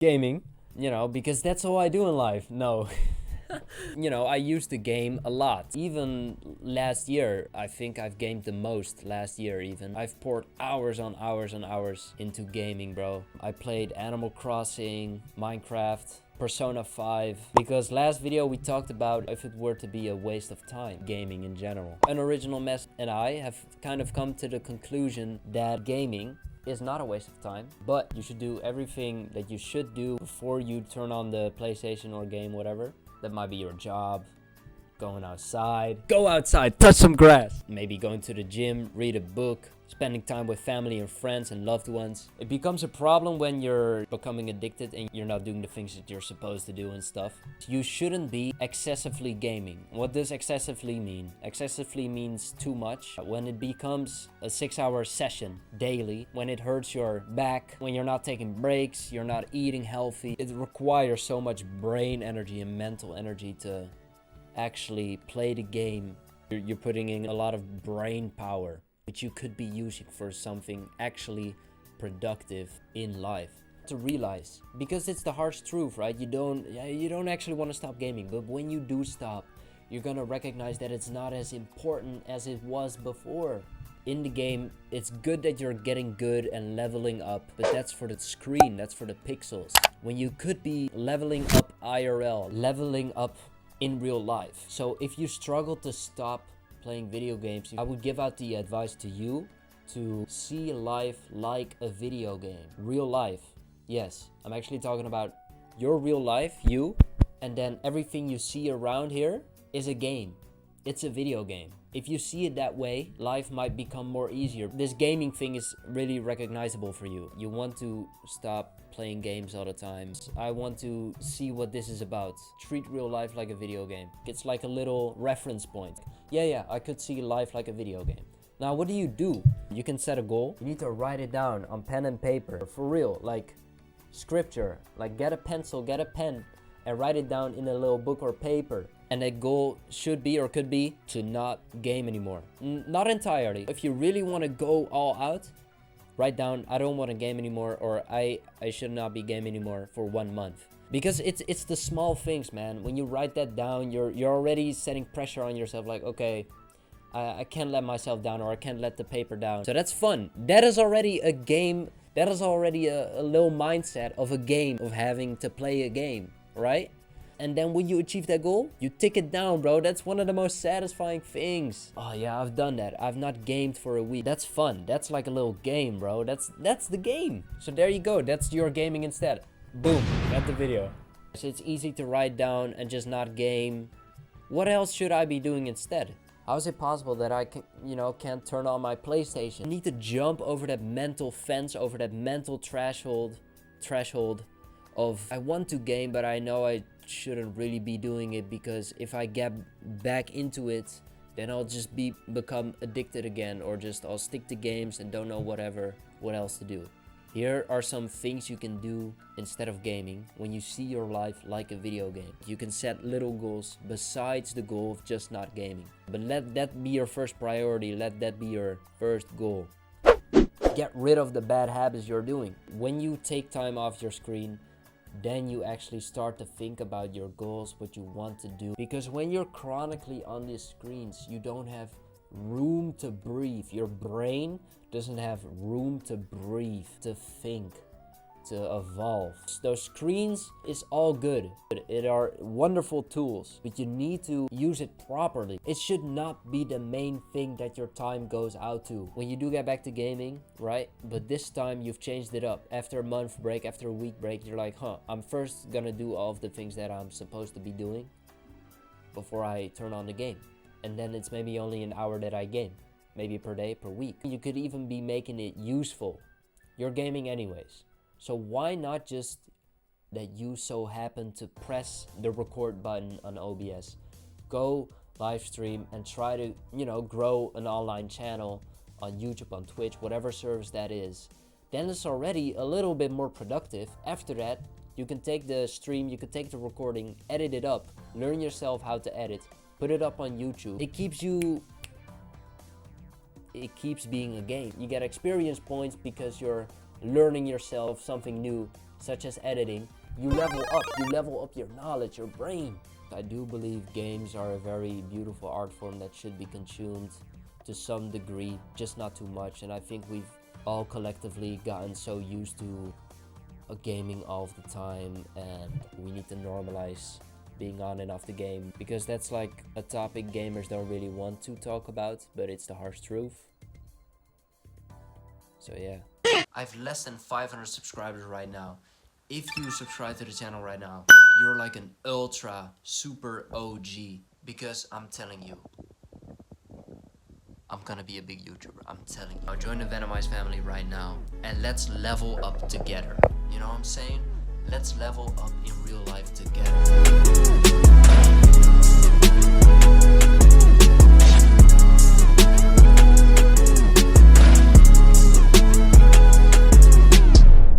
gaming, because that's all I do in life. No. I used to game a lot. Even last year, I think I've gamed the most last year even. I've poured hours on hours on hours into gaming, bro. I played Animal Crossing, Minecraft, Persona 5, because last video we talked about if it were to be a waste of time, gaming in general. An Original Mess and I have kind of come to the conclusion that gaming is not a waste of time, but you should do everything that you should do before you turn on the PlayStation or game, whatever. That might be your job, going outside. Go outside, touch some grass. Maybe going to the gym, read a book, spending time with family and friends and loved ones. It becomes a problem when you're becoming addicted and you're not doing the things that you're supposed to do and stuff. You shouldn't be excessively gaming. What does excessively mean? Excessively means too much. When it becomes a 6-hour session daily, when it hurts your back, when you're not taking breaks, you're not eating healthy, it requires so much brain energy and mental energy to actually play the game. You're putting in a lot of brain power, which you could be using for something actually productive in life. To realize, because it's the harsh truth, right? You don't actually want to stop gaming, but when you do stop, you're gonna recognize that it's not as important as it was before. In the game, it's good that you're getting good and leveling up, but that's for the screen, that's for the pixels. When you could be leveling up IRL, leveling up in real life. So if you struggle to stop playing video games, I would give out the advice to you to see life like a video game. Real life. Yes, I'm actually talking about your real life, you, and then everything you see around here is a game. It's a video game. If you see it that way, life might become more easier. This gaming thing is really recognizable for you. You want to stop playing games all the time. I want to see what this is about. Treat real life like a video game. It's like a little reference point. Yeah, I could see life like a video game. Now, what do? You can set a goal. You need to write it down on pen and paper. For real, like scripture. Like get a pencil, get a pen, and write it down in a little book or paper. And that goal should be or could be to not game anymore. Not entirely. If you really want to go all out, write down, I don't want to game anymore, or I should not be gaming anymore for 1 month. Because it's the small things, man. When you write that down, you're already setting pressure on yourself, like, okay, I can't let myself down, or I can't let the paper down. So that's fun. That is already a game. That is already a little mindset of a game, of having to play a game, right? And then when you achieve that goal, you tick it down, bro. That's one of the most satisfying things. Oh yeah, I've done that. I've not gamed for a week. That's fun. That's like a little game, bro. That's the game. So there you go. That's your gaming instead. Boom, got the video. So it's easy to write down and just not game. What else should I be doing instead? How is it possible that I can't turn on my PlayStation? I need to jump over that mental fence, over that mental threshold of I want to game, but I know I shouldn't really be doing it, because if I get back into it, then I'll just become addicted again, or just I'll stick to games and don't know what else to do. Here are some things you can do instead of gaming when you see your life like a video game. You can set little goals besides the goal of just not gaming. But let that be your first priority. Let that be your first goal. Get rid of the bad habits you're doing. When you take time off your screen, then you actually start to think about your goals, what you want to do. Because when you're chronically on these screens, you don't have room to breathe. Your brain doesn't have room to breathe, to think, to evolve. Those screens is all good. It are wonderful tools, but you need to use it properly. It should not be the main thing that your time goes out to. When you do get back to gaming, right? But this time you've changed it up. After a month break, after a week break, you're like, I'm first gonna do all of the things that I'm supposed to be doing before I turn on the game. And then it's maybe only an hour that I game. Maybe per day, per week. You could even be making it useful. You're gaming anyways. So why not just that you so happen to press the record button on OBS, go live stream and try to, grow an online channel on YouTube, on Twitch, whatever service that is. Then it's already a little bit more productive. After that, you can take the stream, you can take the recording, edit it up, learn yourself how to edit, put it up on YouTube. It keeps being a game. You get experience points because you're learning yourself something new, such as editing, you level up your knowledge, your brain. I do believe games are a very beautiful art form that should be consumed to some degree, just not too much. And I think we've all collectively gotten so used to gaming all of the time, and we need to normalize being on and off the game, because that's like a topic gamers don't really want to talk about, but it's the harsh truth. So yeah. I have less than 500 subscribers right now. If you subscribe to the channel right now, you're like an ultra super OG, because I'm telling you, I'm gonna be a big YouTuber, I'm telling you. Now join the Venomize family right now, and let's level up together. You know what I'm saying? Let's level up in real life together.